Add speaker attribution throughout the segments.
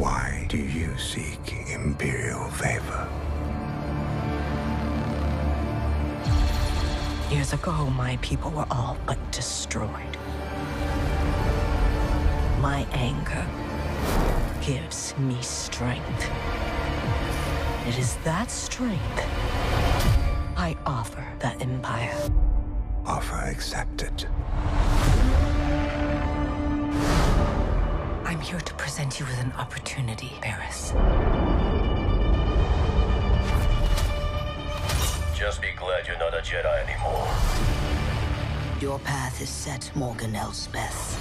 Speaker 1: Why do you seek Imperial favor?
Speaker 2: Years ago, my people were all but destroyed. My anger gives me strength. It is that strength I offer the Empire.
Speaker 1: Offer accepted.
Speaker 2: I'm here to present you with an opportunity, Barris.
Speaker 3: Just be glad you're not a Jedi anymore.
Speaker 2: Your path is set, Morgan Elsbeth.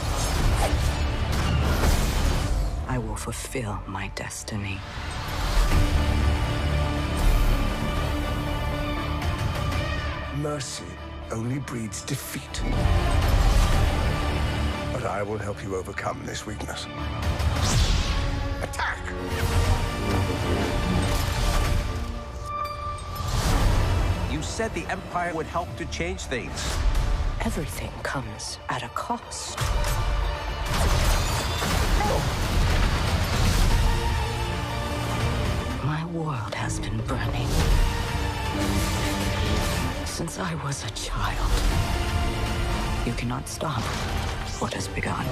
Speaker 2: I will fulfill my destiny.
Speaker 1: Mercy only breeds defeat. But I will help you overcome this weakness. Attack!
Speaker 4: You said the Empire would help to change things.
Speaker 2: Everything comes at a cost. My world has been burning since I was a child. You cannot stop what has begun.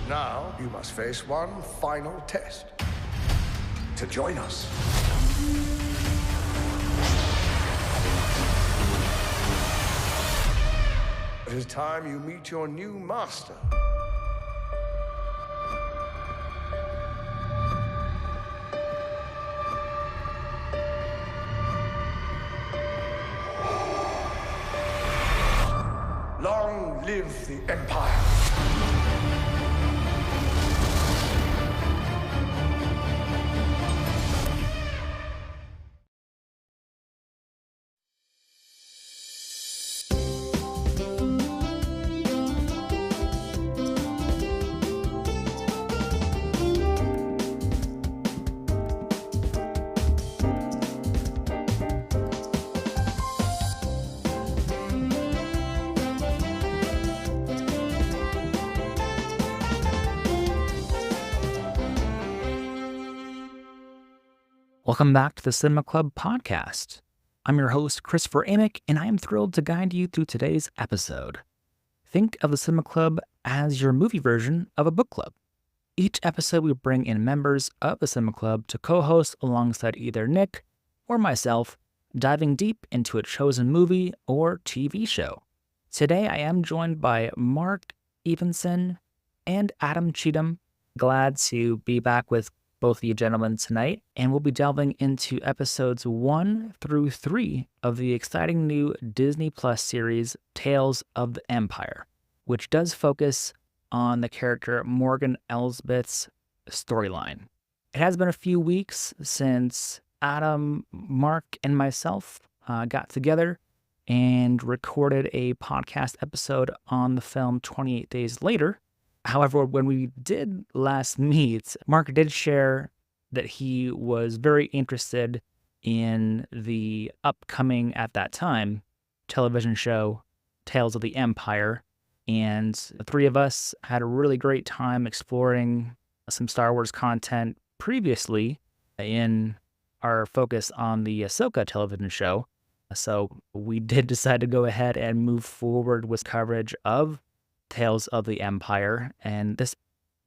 Speaker 1: Now you must face one final test. To join us. It is time you meet your new master. Long live the Empire.
Speaker 5: Welcome back to the Cinema Club podcast. I'm your host, Christopher Amick, and I am thrilled to guide you through today's episode. Think of the Cinema Club as your movie version of a book club. Each episode, we bring in members of the Cinema Club to co-host alongside either Nick or myself, diving deep into a chosen movie or TV show. Today, I am joined by Mark Evenson and Adam Cheatham. Glad to be back with both of you gentlemen tonight, and we'll be delving into episodes 1 through 3 of the exciting new Disney Plus series, Tales of the Empire, which does focus on the character Morgan Elsbeth's storyline. It has been a few weeks since Adam, Mark, and myself got together and recorded a podcast episode on the film 28 Days Later. However, when we did last meet, Mark did share that he was very interested in the upcoming, at that time, television show Tales of the Empire. And the three of us had a really great time exploring some Star Wars content previously in our focus on the Ahsoka television show. So we did decide to go ahead and move forward with coverage of Tales of the Empire, and this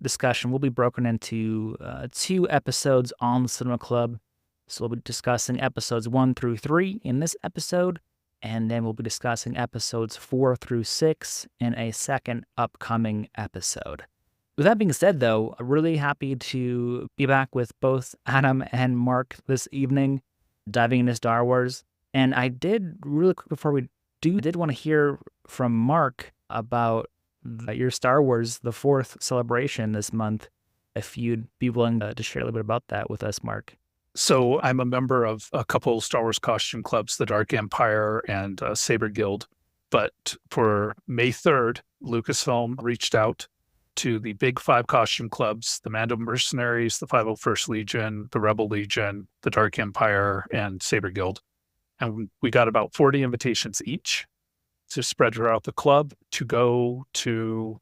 Speaker 5: discussion will be broken into 2 episodes on the Cinema Club. So we'll be discussing episodes 1 through 3 in this episode, and then we'll be discussing episodes 4 through 6 in a second upcoming episode. With that being said, though, I'm really happy to be back with both Adam and Mark this evening, diving into Star Wars. And I did, really quick before we do, I did want to hear from Mark about your Star Wars, the 4th celebration this month, if you'd be willing to share a little bit about that with us, Mark.
Speaker 6: So I'm a member of a couple Star Wars costume clubs, the Dark Empire and Saber Guild. But for May 3rd, Lucasfilm reached out to the big 5 costume clubs, the Mando Mercenaries, the 501st Legion, the Rebel Legion, the Dark Empire, and Saber Guild. And we got about 40 invitations each to spread throughout the club to go to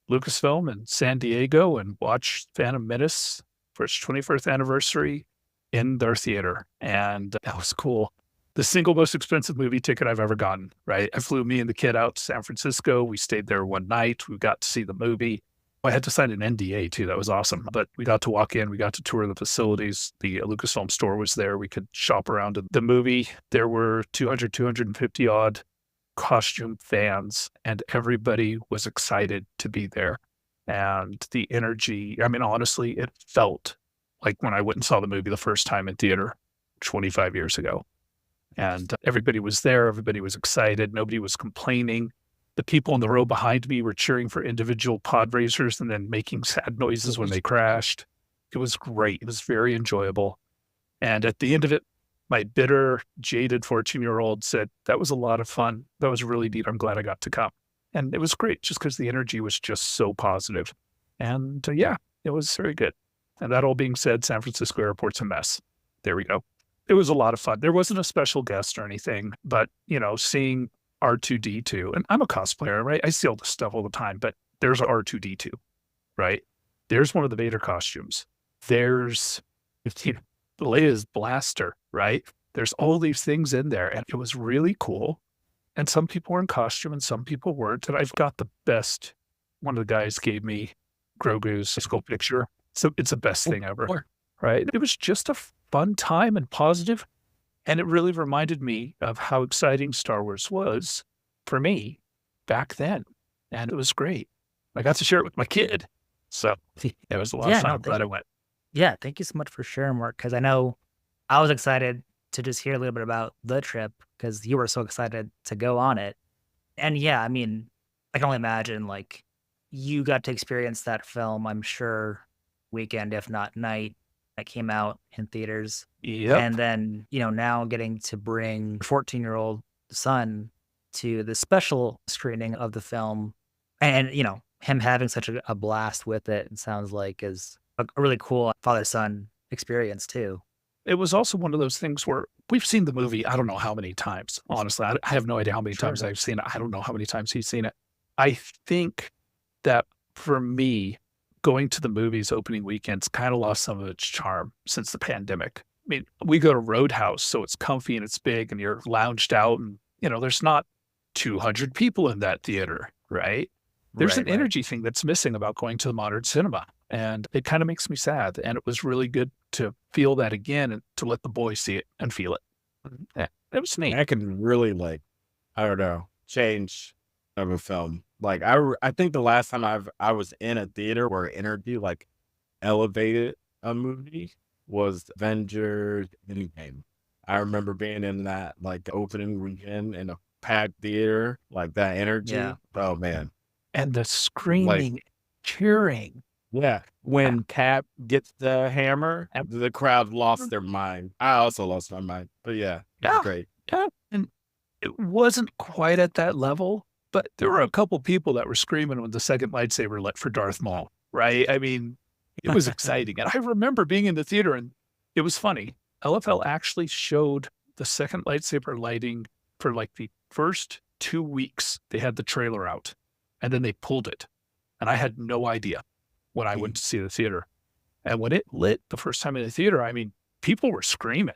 Speaker 6: Lucasfilm in San Diego and watch Phantom Menace for its 21st anniversary in their theater. And that was cool. The single most expensive movie ticket I've ever gotten, right? I flew me and the kid out to San Francisco. We stayed there one night. We got to see the movie. I had to sign an NDA too. That was awesome. But we got to walk in. We got to tour the facilities. The Lucasfilm store was there. We could shop around at the movie. There were 250 odd costume fans, and everybody was excited to be there. And the energy, I mean, honestly, it felt like when I went and saw the movie the first time in theater 25 years ago. And everybody was there. Everybody was excited. Nobody was complaining. The people in the row behind me were cheering for individual pod racers and then making sad noises when they crashed. It was great. It was very enjoyable. And at the end of it, my bitter, jaded 14-year-old said, that was a lot of fun. That was really neat. I'm glad I got to come. And it was great just because the energy was just so positive. And yeah, it was very good. And that all being said, San Francisco Airport's a mess. There we go. It was a lot of fun. There wasn't a special guest or anything, but, you know, seeing R2-D2, and I'm a cosplayer, right? I see all this stuff all the time, but there's R2-D2, right? There's one of the Vader costumes. There's Leia's blaster, right? There's all these things in there, and it was really cool. And some people were in costume and some people weren't. And I've got the best, one of the guys gave me Grogu's skull picture. So it's the best thing ever, right? It was just a fun time and positive. And it really reminded me of how exciting Star Wars was for me back then. And it was great. I got to share it with my kid. So it was a lot of fun. I'm glad I went.
Speaker 5: Yeah, thank you so much for sharing, Mark, because I know I was excited to just hear a little bit about the trip because you were so excited to go on it. And yeah, I mean, I can only imagine, like, you got to experience that film, I'm sure, weekend, if not night, that came out in theaters.
Speaker 6: Yep.
Speaker 5: And then, you know, now getting to bring your 14-year-old son to the special screening of the film and, you know, him having such a blast with it, it sounds like is a really cool father-son experience too.
Speaker 6: It was also one of those things where we've seen the movie, I don't know how many times, honestly. I have no idea how many times I've seen it. I don't know how many times he's seen it. I think that for me, going to the movies opening weekends kind of lost some of its charm since the pandemic. I mean, we go to Roadhouse, so it's comfy and it's big and you're lounged out and, you know, there's not 200 people in that theater, right? There's an energy thing that's missing about going to the modern cinema. And it kind of makes me sad. And it was really good to feel that again and to let the boys see it and feel it. Yeah, it was neat.
Speaker 7: I can really, like, I don't know, change of a film. Like, I think the last time I was in a theater where energy, like, elevated a movie was Avengers Endgame. I remember being in that, like, opening weekend in a packed theater, like, that energy.
Speaker 5: Yeah.
Speaker 7: Oh, man.
Speaker 6: And the screaming, cheering.
Speaker 7: Yeah. When Cap gets the hammer, the crowd lost their mind. I also lost my mind. But yeah, it was great.
Speaker 6: Yeah. And it wasn't quite at that level, but there were a couple people that were screaming when the second lightsaber lit for Darth Maul, right? I mean, it was exciting. And I remember being in the theater and it was funny. LFL actually showed the second lightsaber lighting for like the first 2 weeks. They had the trailer out and then they pulled it. And I had no idea when I went to see the theater. And when it lit the first time in the theater, I mean, people were screaming,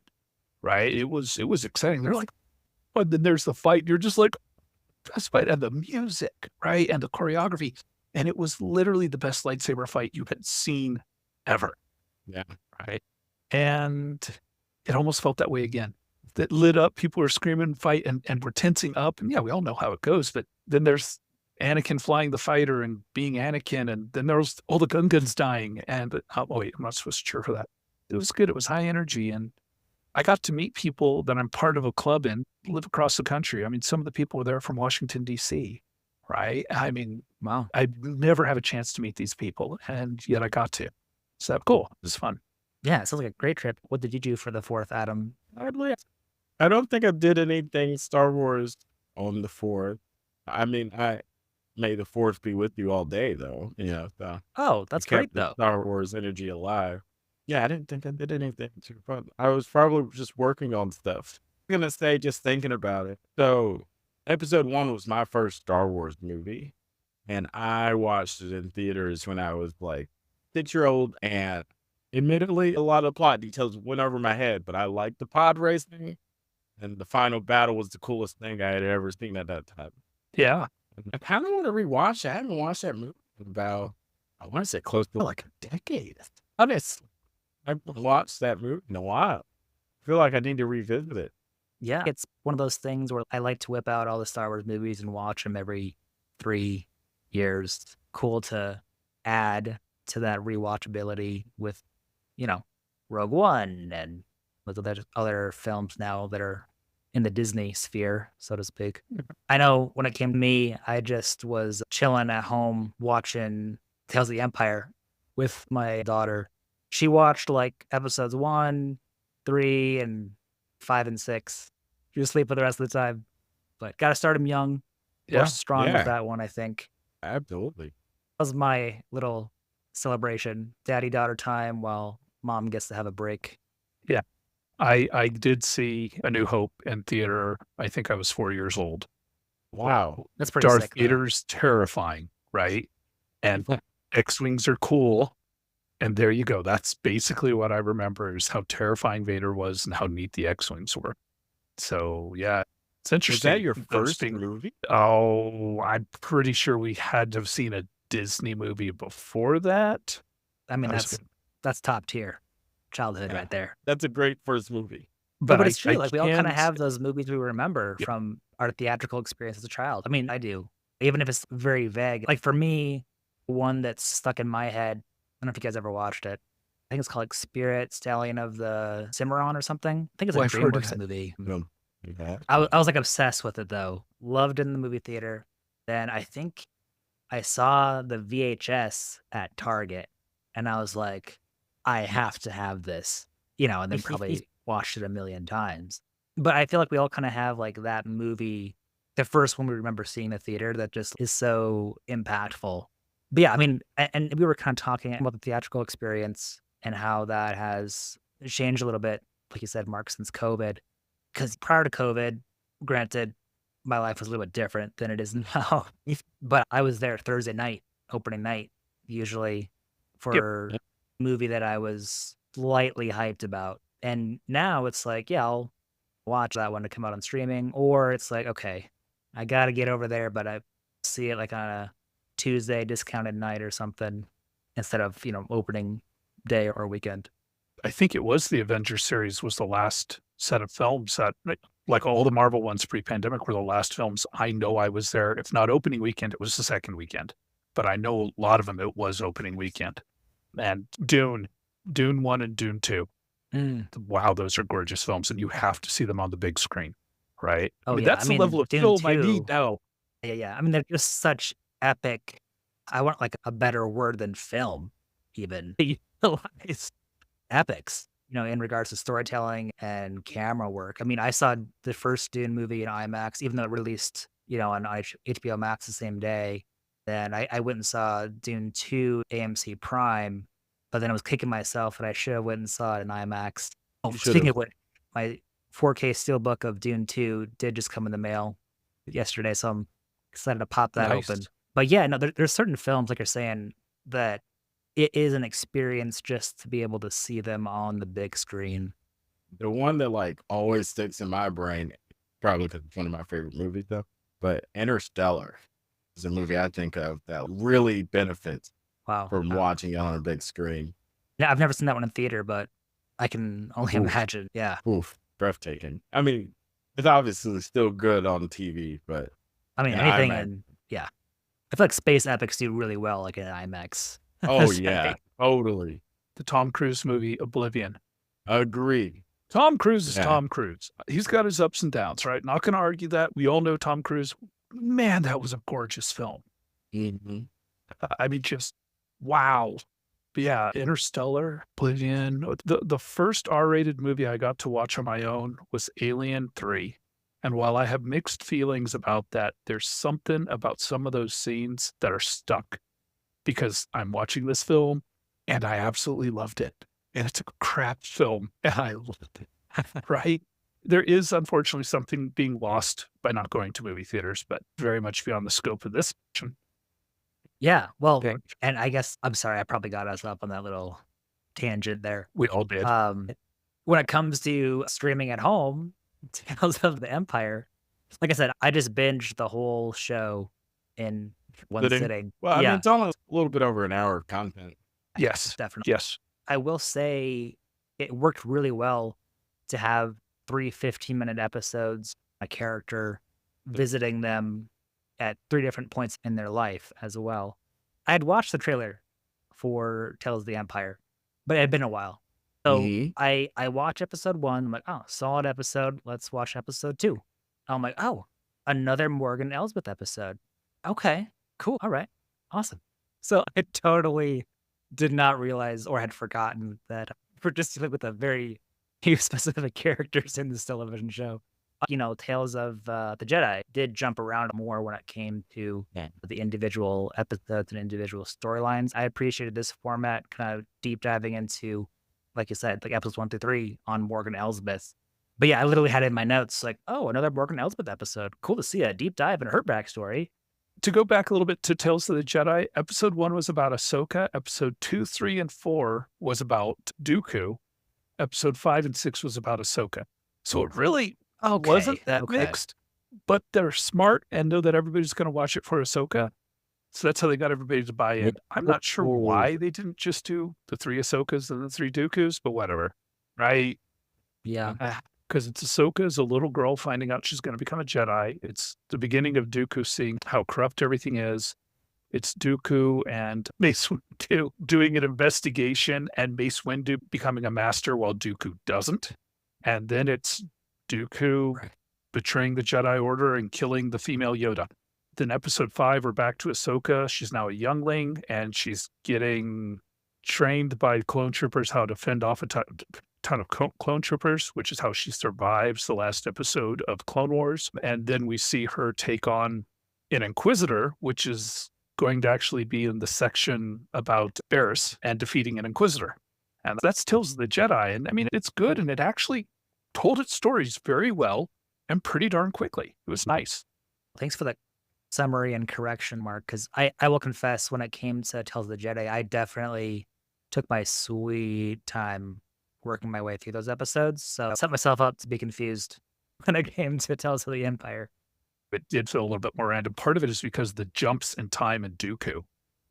Speaker 6: right? It was exciting. They're like, but then there's the fight. You're just like, best fight, and the music, right? And the choreography. And it was literally the best lightsaber fight you had seen ever.
Speaker 7: Yeah.
Speaker 6: Right. And it almost felt that way again. That lit up, people were screaming, fight, and we're tensing up. And yeah, we all know how it goes. But then there's Anakin flying the fighter and being Anakin, and then there was all the Gungans dying. And oh wait, I'm not supposed to cheer for that. It was good. It was high energy, and I got to meet people that I'm part of a club in, live across the country. I mean, some of the people were there from Washington, D.C., right? I mean,
Speaker 5: Wow.
Speaker 6: I never have a chance to meet these people, and yet I got to. So cool. It was fun.
Speaker 5: Yeah, it sounds like a great trip. What did you do for the 4th, Adam?
Speaker 7: I don't think I did anything Star Wars on the 4th. I mean, may the 4th be with you all day, though. You know, so
Speaker 5: Oh, that's
Speaker 7: kept
Speaker 5: great
Speaker 7: the
Speaker 5: though.
Speaker 7: Star Wars energy alive. Yeah, I didn't think I did anything too fun. I was probably just working on stuff. I'm gonna say, just thinking about it. So, Episode 1 was my first Star Wars movie. And I watched it in theaters when I was like 6-year-old. And admittedly, a lot of plot details went over my head, but I liked the pod racing. And the final battle was the coolest thing I had ever seen at that time.
Speaker 6: Yeah.
Speaker 7: I kind of want to rewatch it. I haven't watched that movie in about, I want to say close to like a decade. Honestly, I haven't watched that movie in a while. I feel like I need to revisit it.
Speaker 5: Yeah, it's one of those things where I like to whip out all the Star Wars movies and watch them every 3 years. Cool to add to that rewatchability with, Rogue One and with other films now that are in the Disney sphere, so to speak. I know when it came to me, I just was chilling at home watching Tales of the Empire with my daughter. She watched like episodes 1, 3, and 5 and 6. She was asleep for the rest of the time, but got to start him young.
Speaker 6: Yeah.
Speaker 5: Strong with that one, I think.
Speaker 7: Absolutely.
Speaker 5: That was my little celebration, daddy-daughter time while mom gets to have a break.
Speaker 6: Yeah. I did see A New Hope in theater. I think I was 4 years old.
Speaker 7: Wow.
Speaker 5: That's pretty
Speaker 6: Darth
Speaker 5: sick.
Speaker 6: Vader's terrifying, right? And X-Wings are cool. And there you go. That's basically what I remember is how terrifying Vader was and how neat the X-Wings were. So, yeah, it's interesting.
Speaker 7: Was that your
Speaker 6: those
Speaker 7: first movie?
Speaker 6: Oh, I'm pretty sure we had to have seen a Disney movie before that.
Speaker 5: I mean,
Speaker 6: I was
Speaker 5: that's top tier childhood right there.
Speaker 7: That's a great first movie.
Speaker 5: But
Speaker 6: I-
Speaker 5: it's true.
Speaker 6: I
Speaker 5: Like we all kind of
Speaker 6: can't-
Speaker 5: have those movies we remember
Speaker 6: Yep.
Speaker 5: from our theatrical experience as a child. I mean, I do, even if it's very vague. Like for me, one that's stuck in my head. I don't know if you guys ever watched it. I think it's called like Spirit Stallion of the Cimarron or something. I think it's
Speaker 6: Oh,
Speaker 5: a
Speaker 6: I've heard of
Speaker 5: DreamWorks
Speaker 6: it.
Speaker 5: movie.
Speaker 7: Yeah.
Speaker 5: I was like obsessed with it though. Loved it in the movie theater. Then I think I saw the VHS at Target and I was like, I have to have this, and then probably watched it a million times. But I feel like we all kind of have like that movie, the first one we remember seeing in the theater that just is so impactful. But yeah, I mean, and we were kind of talking about the theatrical experience and how that has changed a little bit, like you said, Mark, since COVID. Because prior to COVID, granted, my life was a little bit different than it is now. But I was there Thursday night, opening night, usually for a movie that I was slightly hyped about. And now it's like, yeah, I'll watch that one to come out on streaming. Or it's like, okay, I got to get over there, but I see it like on a Tuesday discounted night or something instead of, opening day or weekend.
Speaker 6: I think it was the Avengers series was the last set of films that, like all the Marvel ones pre-pandemic, were the last films. I know I was there. If not opening weekend, it was the second weekend. But I know a lot of them, it was opening weekend. And Dune 1 and Dune 2. Wow, those are gorgeous films, and you have to see them on the big screen, right?
Speaker 5: Oh, yeah.
Speaker 6: That's the level of
Speaker 5: Dune
Speaker 6: film I
Speaker 5: 2
Speaker 6: need now.
Speaker 5: Yeah. I mean, they're just such epic. I want like a better word than film, even. It's epics, in regards to storytelling and camera work. I mean, I saw the first Dune movie in IMAX, even though it released, on HBO Max the same day. Then I went and saw Dune 2 AMC Prime, but then I was kicking myself and I should have went and saw it in IMAX. Oh, speaking of which, my 4K steelbook of Dune 2 did just come in the mail yesterday, so I'm excited to pop that
Speaker 6: Nice.
Speaker 5: open. But yeah, no, there's certain films, like you're saying, that it is an experience just to be able to see them on the big screen.
Speaker 7: The one that like always sticks in my brain, probably because it's one of my favorite movies though, but Interstellar is a movie I think of that really benefits
Speaker 5: Wow.
Speaker 7: from watching it on a big screen.
Speaker 5: Yeah, I've never seen that one in theater, but I can only imagine. Yeah.
Speaker 7: Oof, breathtaking. I mean, it's obviously still good on TV, but
Speaker 5: I mean,
Speaker 7: in
Speaker 5: anything
Speaker 7: IMAX.
Speaker 5: in, yeah. I feel like space epics do really well, like in IMAX.
Speaker 7: Oh yeah, totally.
Speaker 6: The Tom Cruise movie, Oblivion.
Speaker 7: Agree.
Speaker 6: Tom Cruise is
Speaker 7: Yeah.
Speaker 6: Tom Cruise. He's got his ups and downs, right? Not going to argue that. We all know Tom Cruise. Man, that was a gorgeous film.
Speaker 7: Mhm.
Speaker 6: I mean, just wow. But yeah, Interstellar, Oblivion. The first R-rated movie I got to watch on my own was Alien 3. And while I have mixed feelings about that, there's something about some of those scenes that are stuck because I'm watching this film and I absolutely loved it. And it's a crap film and I loved it, right? There is unfortunately something being lost by not going to movie theaters, but very much beyond the scope of this.
Speaker 5: Yeah, well,
Speaker 6: thing.
Speaker 5: and I guess I'm sorry, I probably got us up on that little tangent there.
Speaker 6: We all did.
Speaker 5: When it comes to streaming at home, Tales of the Empire, like I said, I just binged the whole show in one
Speaker 7: Sitting.
Speaker 5: sitting.
Speaker 7: Well, I mean,
Speaker 5: Yeah,
Speaker 7: it's almost a little bit over an hour of content.
Speaker 6: Yes.
Speaker 5: definitely.
Speaker 6: Yes.
Speaker 5: I will say it worked really well to have 3 15-minute episodes, a character visiting them at 3 different points in their life as well. I had watched the trailer for Tales of the Empire, but it had been a while. So
Speaker 7: Mhm.
Speaker 5: I watched episode 1. I'm like, oh, solid episode. Let's watch episode 2. I'm like, oh, another Morgan Elsbeth episode. Okay, cool. All right, awesome. So I totally did not realize or had forgotten that we're just dealing with a very few specific characters in this television show. Tales of the Jedi did jump around more when it came to the individual episodes and individual storylines. I appreciated this format, kind of deep diving into, like you said, like episodes 1 through 3 on Morgan Elsbeth. But yeah, I literally had it in my notes like, oh, another Morgan Elsbeth episode. Cool to see a deep dive in her backstory.
Speaker 6: To go back a little bit to Tales of the Jedi, episode 1 was about Ahsoka. Episode 2, 3, and 4 was about Dooku. Episode 5 and 6 was about Ahsoka. So it really wasn't that mixed, but they're smart and know that everybody's going to watch it for Ahsoka. So that's how they got everybody to buy in. I'm not sure why they didn't just do the 3 Ahsokas and the 3 Dookus, but whatever, right?
Speaker 5: Yeah.
Speaker 6: Because it's Ahsoka as a little girl finding out she's going to become a Jedi. It's the beginning of Dooku seeing how corrupt everything is. It's Dooku and Mace Windu doing an investigation and Mace Windu becoming a master while Dooku doesn't. And then it's Dooku betraying the Jedi Order and killing the female Yoda. Then episode 5, we're back to Ahsoka. She's now a youngling and she's getting trained by clone troopers how to fend off a ton of clone troopers, which is how she survives the last episode of Clone Wars. And then we see her take on an Inquisitor, which is going to actually be in the section about Barriss and defeating an Inquisitor. And that's Tales of the Jedi. And I mean, it's good. And it actually told its stories very well and pretty darn quickly. It was nice.
Speaker 5: Thanks for that summary and correction, Mark, because I will confess, when it came to Tales of the Jedi, I definitely took my sweet time working my way through those episodes. So I set myself up to be confused when it came to Tales of the Empire.
Speaker 6: It did feel a little bit more random. Part of it is because the jumps in time in Dooku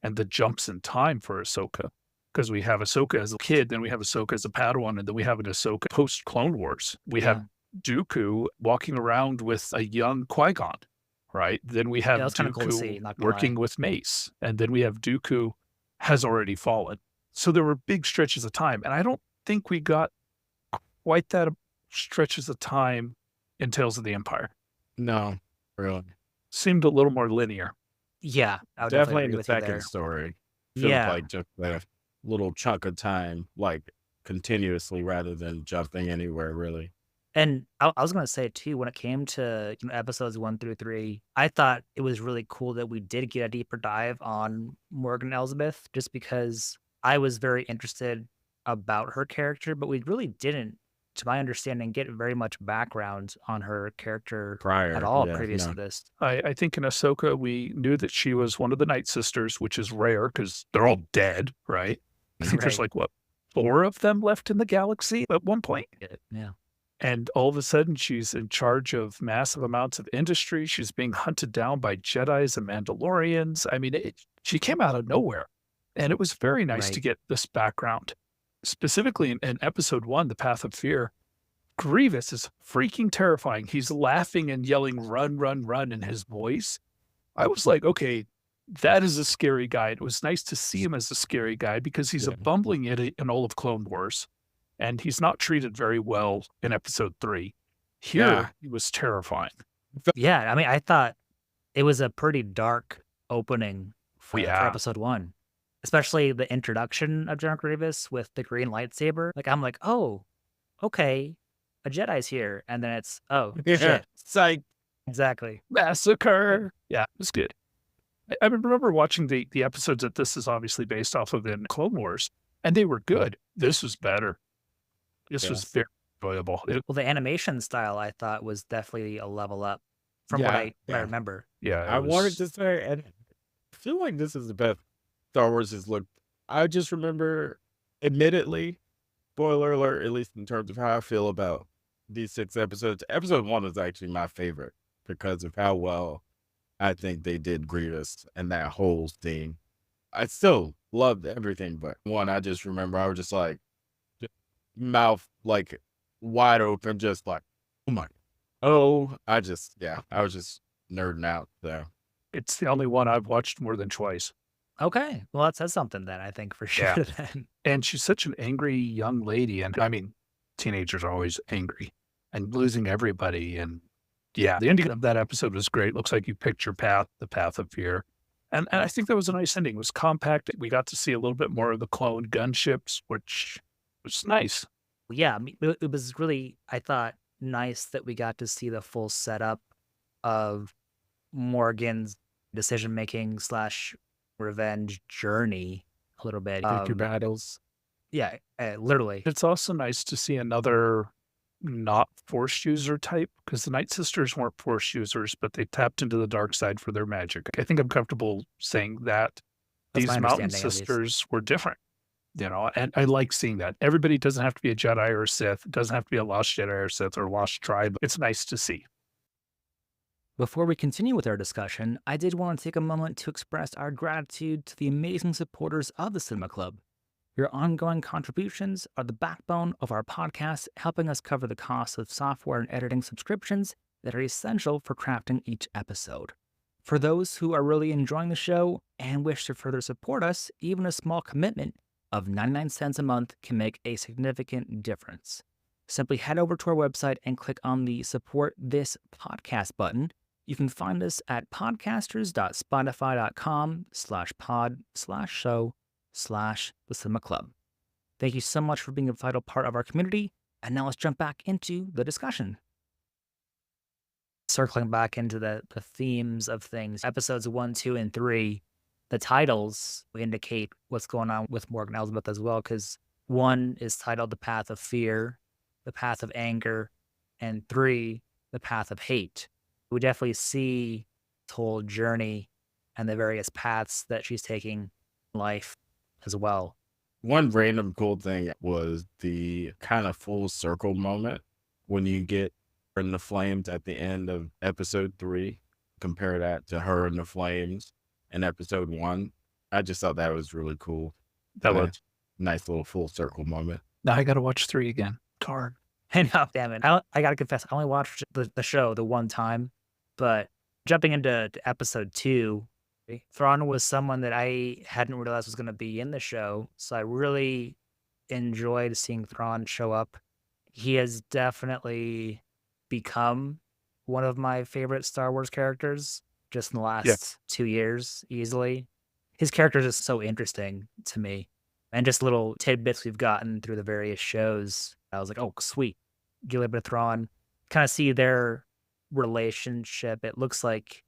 Speaker 6: and the jumps in time for Ahsoka. Because we have Ahsoka as a kid, then we have Ahsoka as a Padawan, and then we have an Ahsoka post-Clone Wars. We have Dooku walking around with a young Qui-Gon, right? Then we have Dooku
Speaker 5: cool to see,
Speaker 6: working with Mace. And then we have Dooku has already fallen. So there were big stretches of time. And I don't think we got quite that stretches of time in Tales of the Empire.
Speaker 7: No, really.
Speaker 6: Seemed a little more linear.
Speaker 5: Yeah, I would
Speaker 7: Definitely
Speaker 5: agree
Speaker 7: in the
Speaker 5: with you there.
Speaker 7: second story. Feels
Speaker 5: Yeah.
Speaker 7: like just a little chunk of time, like continuously rather than jumping anywhere, really.
Speaker 5: And I was going to say too, when it came to episodes 1 through 3, I thought it was really cool that we did get a deeper dive on Morgan Elsbeth, just because I was very interested about her character, but we really didn't, to my understanding, get very much background on her character
Speaker 7: Prior,
Speaker 5: at all
Speaker 7: yeah,
Speaker 5: previous
Speaker 7: no.
Speaker 5: to this.
Speaker 6: I think in Ahsoka, we knew that she was one of the Night Sisters, which is rare because they're all dead, right? I think there's
Speaker 5: Right.
Speaker 6: like, what, 4 of them left in the galaxy at one point?
Speaker 5: Yeah.
Speaker 6: And all of a sudden, she's in charge of massive amounts of industry. She's being hunted down by Jedis and Mandalorians. I mean, she came out of nowhere. And it was very nice to
Speaker 5: Right.
Speaker 6: get this background. Specifically in episode 1, The Path of Fear, Grievous is freaking terrifying. He's laughing and yelling, run, run, run in his voice. I was like, okay, that is a scary guy. It was nice to see him as a scary guy because he's a bumbling idiot in all of Clone Wars. And he's not treated very well in episode 3. Here,
Speaker 7: Yeah.
Speaker 6: he was terrifying.
Speaker 5: Yeah, I mean, I thought it was a pretty dark opening for
Speaker 6: Yeah.
Speaker 5: episode 1, especially the introduction of General Grievous with the green lightsaber. Like, I'm like, oh, okay, a Jedi's here. And then it's, oh, shit.
Speaker 7: Psych.
Speaker 5: Exactly.
Speaker 6: Massacre. Yeah, it was good. I remember watching the episodes that this is obviously based off of in Clone Wars, and they were good. This was better. This was
Speaker 7: Yes.
Speaker 6: very enjoyable.
Speaker 5: Well, the animation style I thought was definitely a level up from what
Speaker 7: Yeah,
Speaker 5: I
Speaker 7: yeah.
Speaker 5: remember.
Speaker 6: Yeah,
Speaker 7: I wanted to say, and I feel like this is the best Star Wars has looked. I just remember, admittedly, spoiler alert, at least in terms of how I feel about these 6 episodes. Episode 1 was actually my favorite because of how well I think they did Grievous and that whole scene. I still loved everything, but one, I just remember I was just like, mouth like wide open, just like, oh my, I was just nerding out there.
Speaker 6: It's the only one I've watched more than twice.
Speaker 5: Okay. Well, that says something then, I think, for sure.
Speaker 6: Yeah.
Speaker 5: Then.
Speaker 6: And she's such an angry young lady. And I mean, teenagers are always angry and losing everybody. And yeah, the ending of that episode was great. Looks like you picked your path, the path of fear. And I think that was a nice ending. It was compact. We got to see a little bit more of the clone gunships, which was nice.
Speaker 5: Yeah, I mean, it was really, I thought, nice that we got to see the full setup of Morgan's decision-making / revenge journey a little bit.
Speaker 7: Pick your battles.
Speaker 5: Yeah, literally.
Speaker 6: It's also nice to see another not Force user type, because the Night Sisters weren't Force users, but they tapped into the dark side for their magic. I think I'm comfortable saying that
Speaker 5: That's my
Speaker 6: these Mountain
Speaker 5: understanding, at least.
Speaker 6: Sisters were different, and I like seeing that. Everybody doesn't have to be a Jedi or a Sith. It doesn't have to be a Lost Jedi or Sith or Lost Tribe. It's nice to see.
Speaker 5: Before we continue with our discussion, I did want to take a moment to express our gratitude to the amazing supporters of the Cinema Club. Your ongoing contributions are the backbone of our podcast, helping us cover the costs of software and editing subscriptions that are essential for crafting each episode. For those who are really enjoying the show and wish to further support us, even a small commitment of 99 cents a month can make a significant difference. Simply head over to our website and click on the Support This Podcast button. You can find us at podcasters.spotify.com/pod/show/The Cinema Club. Thank you so much for being a vital part of our community. And now let's jump back into the discussion. Circling back into the themes of things, episodes 1, 2, and 3, the titles indicate what's going on with Morgan Elsbeth as well, because 1 is titled The Path of Fear, The Path of Anger, and 3, The Path of Hate. We definitely see this whole journey and the various paths that she's taking in life as well.
Speaker 7: One random cool thing was the kind of full circle moment when you get her in the flames at the end of episode 3. Compare that to her in the flames in episode 1. I just thought that was really cool.
Speaker 6: That was
Speaker 7: nice little full circle moment.
Speaker 6: now I got to watch 3 again. Darn.
Speaker 5: I know, damn it. I got to confess, I only watched the show the one time, but jumping into episode 2, Thrawn was someone that I hadn't realized was going to be in the show, so I really enjoyed seeing Thrawn show up. He has definitely become one of my favorite Star Wars characters just in the last 2 years, easily. His character is just so interesting to me. And just little tidbits we've gotten through the various shows. I was like, oh, sweet. Get a little bit of Thrawn. Kind of see their relationship. It looks like,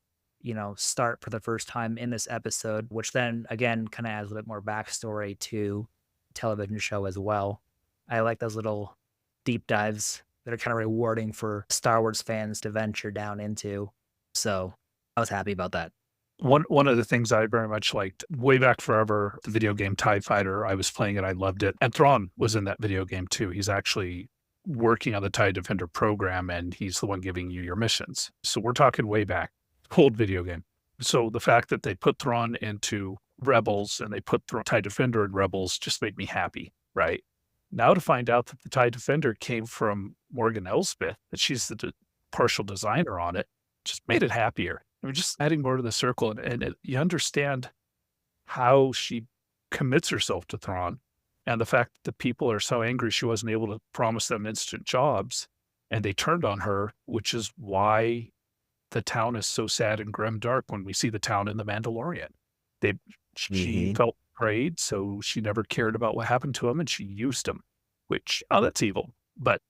Speaker 5: start for the first time in this episode, which then, again, kind of adds a bit more backstory to the television show as well. I like those little deep dives that are kind of rewarding for Star Wars fans to venture down into. So I was happy about that.
Speaker 6: One of the things I very much liked way back forever, the video game TIE Fighter, I was playing it. I loved it. And Thrawn was in that video game too. He's actually working on the TIE Defender program, and he's the one giving you your missions. So we're talking way back, old video game. So the fact that they put Thrawn into Rebels and they put TIE Defender in Rebels just made me happy, right? Now to find out that the TIE Defender came from Morgan Elsbeth, that she's the partial designer on it, just made it happier. I mean, just adding more to the circle, and you understand how she commits herself to Thrawn, and the fact that the people are so angry she wasn't able to promise them instant jobs, and they turned on her, which is why the town is so sad and grim dark when we see the town in The Mandalorian. She felt betrayed, so she never cared about what happened to him, and she used him, which, that's evil. But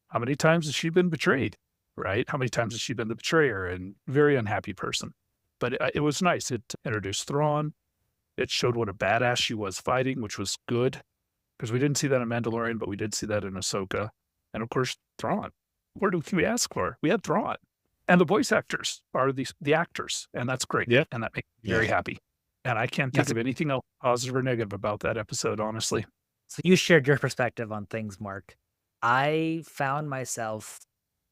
Speaker 6: how many times has she been betrayed? Right? How many times has she been the betrayer? And very unhappy person. But it was nice. It introduced Thrawn. It showed what a badass she was fighting, which was good. Because we didn't see that in Mandalorian, but we did see that in Ahsoka. And of course, Thrawn. What do we ask for? We had Thrawn. And the voice actors are the actors. And that's great.
Speaker 7: Yeah.
Speaker 6: And that makes me very happy. And I can't think of anything else positive or negative about that episode, honestly.
Speaker 5: So you shared your perspective on things, Mark. I found myself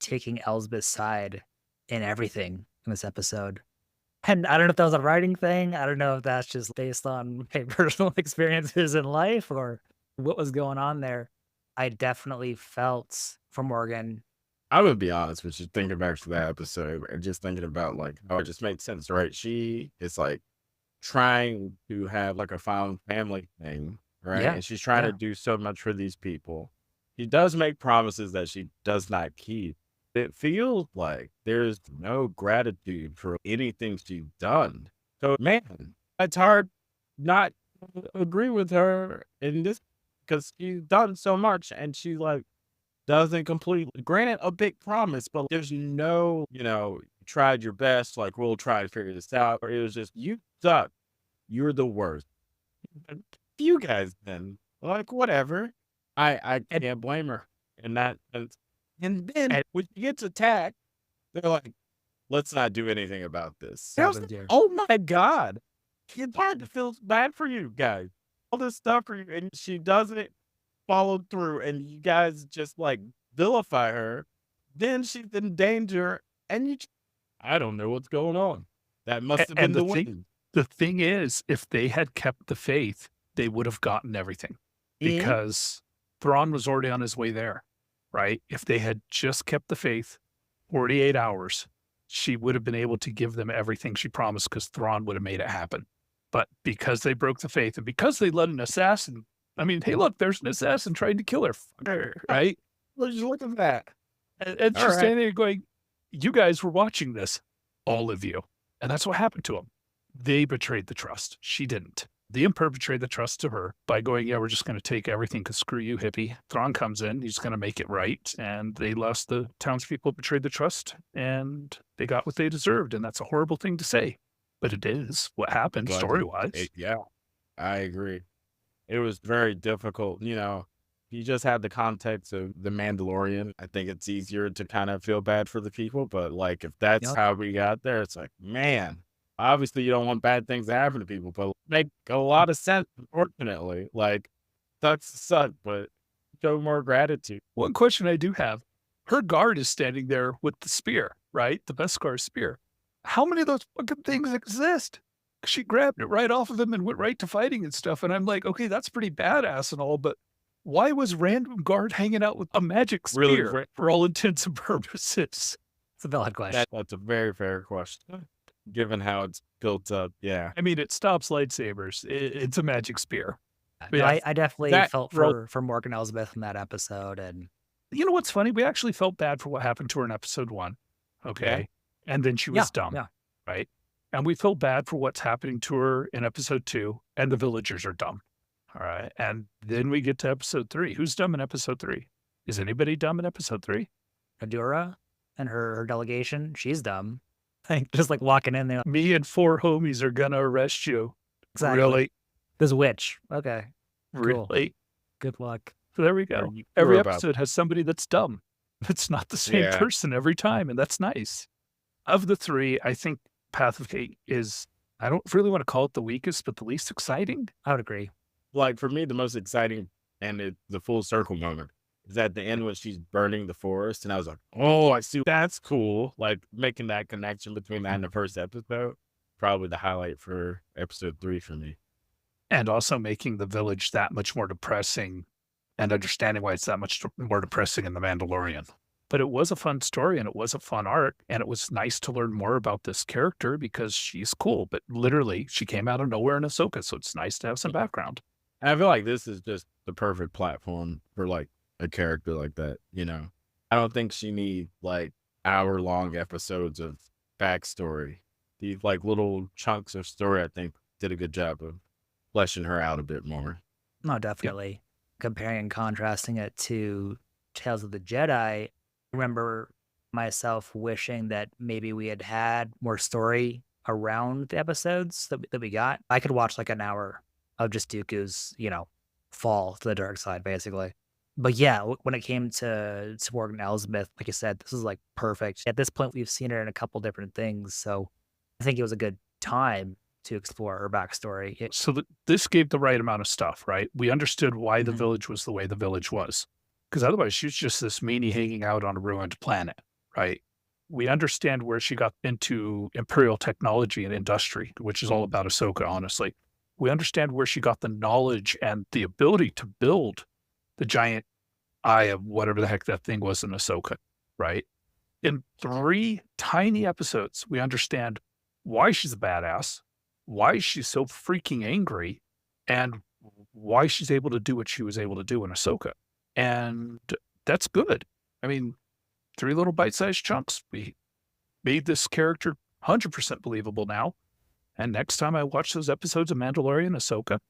Speaker 5: taking Elsbeth's side in everything in this episode. And I don't know if that was a writing thing. I don't know if that's just based on my personal experiences in life or what was going on there. I definitely felt for Morgan.
Speaker 7: I would be honest with you, thinking back to that episode and just thinking about like how it just made sense, right? She is like trying to have like a found family thing, right?
Speaker 5: Yeah,
Speaker 7: And she's trying to do so much for these people. She does make promises that she does not keep. It feels like there's no gratitude for anything she's done. So, man, it's hard not to agree with her in this because she's done so much and she like doesn't completely. Granted, a big promise, but there's no, you tried your best. Like we'll try to figure this out. Or it was just you suck. You're the worst. But you guys then like whatever. I can't blame her in that. And then when she gets attacked, they're like, let's not do anything about this. Oh my God. It's hard to feel bad for you guys. All this stuff for you. And she doesn't follow through. And you guys just like vilify her. Then she's in danger. And I don't know what's going on. That must have been the win.
Speaker 6: The thing is, if they had kept the faith, they would have gotten everything because Thrawn was already on his way there. Right? If they had just kept the faith 48 hours, she would have been able to give them everything she promised because Thrawn would have made it happen. But because they broke the faith and because they let an assassin, I mean, hey, look, there's an assassin trying to kill her, right?
Speaker 7: Let's just look at that.
Speaker 6: And she's standing there going, you guys were watching this, all of you. And that's what happened to them. They betrayed the trust. She didn't. The Emperor betrayed the trust to her by going, yeah, we're just going to take everything because screw you, hippie. Thrawn comes in. He's going to make it right. And they lost the townspeople, betrayed the trust, and they got what they deserved. And that's a horrible thing to say. But it is what happened story-wise.
Speaker 7: Yeah, I agree. It was very difficult. You just had the context of the Mandalorian. I think it's easier to kind of feel bad for the people. But like, if that's how we got there, it's like, man. Obviously, you don't want bad things to happen to people, but make a lot of sense, unfortunately. Like, sucks to suck, but show more gratitude.
Speaker 6: One question I do have, her guard is standing there with the spear, right? The Beskar spear. How many of those fucking things exist? She grabbed it right off of him and went right to fighting and stuff. And I'm like, okay, that's pretty badass and all, but why was random guard hanging out with a magic spear for all intents and purposes?
Speaker 5: It's a valid question.
Speaker 7: That's a very fair question. Given how it's built up, yeah.
Speaker 6: I mean, it stops lightsabers. It's a magic spear.
Speaker 5: Yeah, I definitely felt for Morgan Elsbeth in that episode. And
Speaker 6: you know what's funny? We actually felt bad for what happened to her in episode 1. Okay. Yeah. And then she was dumb. Yeah. Right. And we felt bad for what's happening to her in episode 2. And the villagers are dumb. All right. And then we get to episode 3. Who's dumb in episode 3? Is anybody dumb in episode 3?
Speaker 5: Adura and her delegation. She's dumb. Just like walking in there.
Speaker 6: Me and 4 homies are going to arrest you.
Speaker 5: Exactly.
Speaker 6: Really?
Speaker 5: This witch. Okay. Cool.
Speaker 6: Really?
Speaker 5: Good luck.
Speaker 6: So there we go. Every episode has somebody that's dumb. It's not the same person every time, and that's nice. Of the 3, I think Path of Fate is, I don't really want to call it the weakest, but the least exciting.
Speaker 5: I would agree.
Speaker 7: Like, for me, the most exciting and the full circle moment is at the end when she's burning the forest. And I was like, oh, I see. That's cool. Like, making that connection between that and the first episode, probably the highlight for episode 3 for me.
Speaker 6: And also making the village that much more depressing and understanding why it's that much more depressing in The Mandalorian. But it was a fun story and it was a fun arc. And it was nice to learn more about this character because she's cool. But literally, she came out of nowhere in Ahsoka. So it's nice to have some background.
Speaker 7: And I feel like this is just the perfect platform for like a character like that, I don't think she needs like hour-long episodes of backstory. These like little chunks of story, I think, did a good job of fleshing her out a bit more.
Speaker 5: No, definitely. Yep. Comparing and contrasting it to Tales of the Jedi, I remember myself wishing that maybe we had more story around the episodes that we got. I could watch like an hour of just Dooku's, fall to the dark side, basically. But yeah, when it came to Morgan Elsbeth, like I said, this is like perfect. At this point, we've seen her in a couple different things. So I think it was a good time to explore her backstory.
Speaker 6: So this gave the right amount of stuff, right? We understood why the village was the way the village was. Because otherwise, she was just this meanie hanging out on a ruined planet, right? We understand where she got into Imperial technology and industry, which is all about Ahsoka, honestly. We understand where she got the knowledge and the ability to build the giant eye of whatever the heck that thing was in Ahsoka, right? In 3 tiny episodes, we understand why she's a badass, why she's so freaking angry, and why she's able to do what she was able to do in Ahsoka. And that's good. I mean, 3 little bite-sized chunks. We made this character 100% believable now. And next time I watch those episodes of Mandalorian and Ahsoka,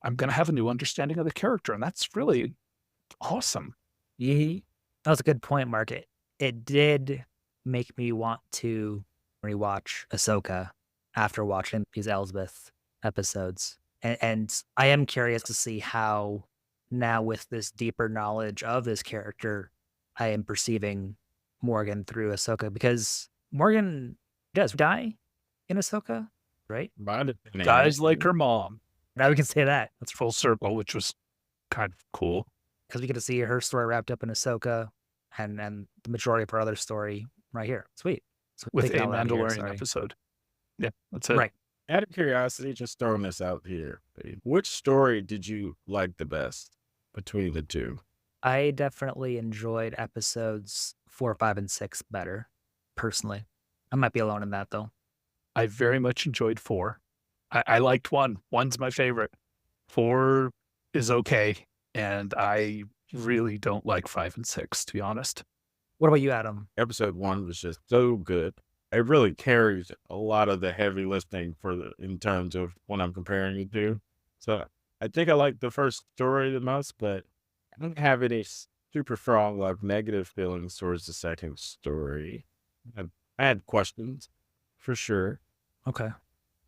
Speaker 6: I'm going to have a new understanding of the character. And that's really awesome.
Speaker 5: That was a good point, Mark. It did make me want to rewatch Ahsoka after watching these Elsbeth episodes. And I am curious to see how now with this deeper knowledge of this character, I am perceiving Morgan through Ahsoka, because Morgan does die in Ahsoka, right?
Speaker 6: Dies like her mom.
Speaker 5: Now we can say that.
Speaker 6: That's full circle, which was kind of cool.
Speaker 5: Because we get to see her story wrapped up in Ahsoka and the majority of her other story right here. Sweet.
Speaker 6: With a Mandalorian episode. Yeah, that's it.
Speaker 5: Right.
Speaker 7: Out of curiosity, just throwing this out here, which story did you like the best between the 2?
Speaker 5: I definitely enjoyed episodes 4, 5, and 6 better, personally. I might be alone in that, though.
Speaker 6: I very much enjoyed 4. I liked 1. 1's my favorite. 4 is okay, and I really don't like 5 and 6, to be honest.
Speaker 5: What about you, Adam?
Speaker 7: Episode 1 was just so good. It really carries a lot of the heavy lifting in terms of when I'm comparing it to. So I think I like the first story the most, but I don't have any super strong negative feelings towards the second story. I had questions for sure.
Speaker 5: Okay.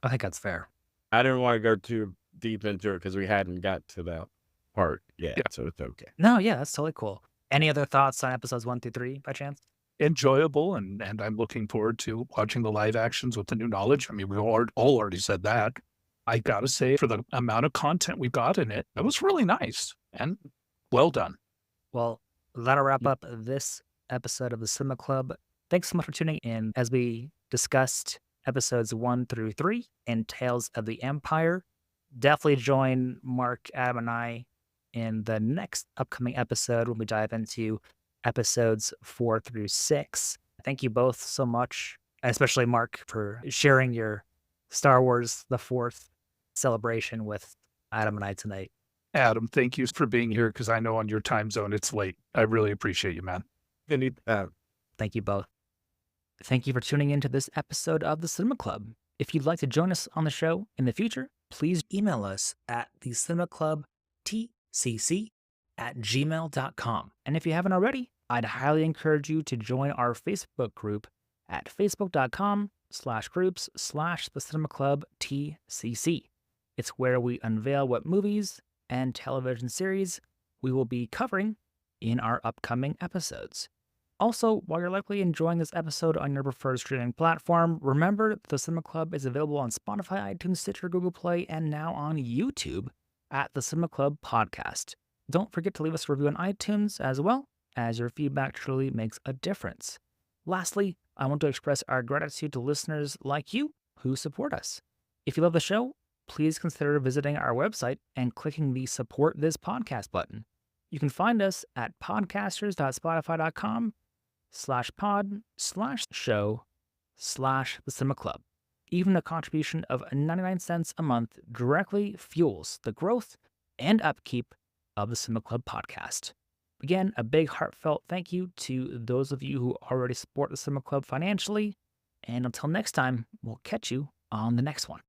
Speaker 5: I think that's fair.
Speaker 7: I didn't want to go too deep into it because we hadn't got to that part yet, so it's okay.
Speaker 5: No, yeah, that's totally cool. Any other thoughts on episodes 1 through 3 by chance?
Speaker 6: Enjoyable, and I'm looking forward to watching the live actions with the new knowledge. I mean, we all already said that. I gotta say, for the amount of content we got in it, it was really nice and well done.
Speaker 5: Well, that'll wrap up this episode of the Cinema Club. Thanks so much for tuning in as we discussed episodes 1 through 3 and Tales of the Empire. Definitely join Mark, Adam, and I in the next upcoming episode when we dive into episodes 4 through 6. Thank you both so much, especially Mark, for sharing your Star Wars The Fourth celebration with Adam and I tonight.
Speaker 6: Adam, thank you for being here, because I know on your time zone it's late. I really appreciate you, man.
Speaker 5: Thank you both. Thank you for tuning into this episode of the Cinema Club. If you'd like to join us on the show in the future, please email us at thecinemaclubtcc@gmail.com. And if you haven't already, I'd highly encourage you to join our Facebook group at facebook.com/groups/thecinemaclubtcc. It's where we unveil what movies and television series we will be covering in our upcoming episodes. Also, while you're likely enjoying this episode on your preferred streaming platform, remember that the Cinema Club is available on Spotify, iTunes, Stitcher, Google Play, and now on YouTube at the Cinema Club Podcast. Don't forget to leave us a review on iTunes as well, as your feedback truly makes a difference. Lastly, I want to express our gratitude to listeners like you who support us. If you love the show, please consider visiting our website and clicking the Support This Podcast button. You can find us at podcasters.spotify.com/pod/show/the Cinema Club. Even a contribution of 99 cents a month directly fuels the growth and upkeep of the Cinema Club podcast. Again, a big heartfelt thank you to those of you who already support the Cinema Club financially. And until next time, we'll catch you on the next one.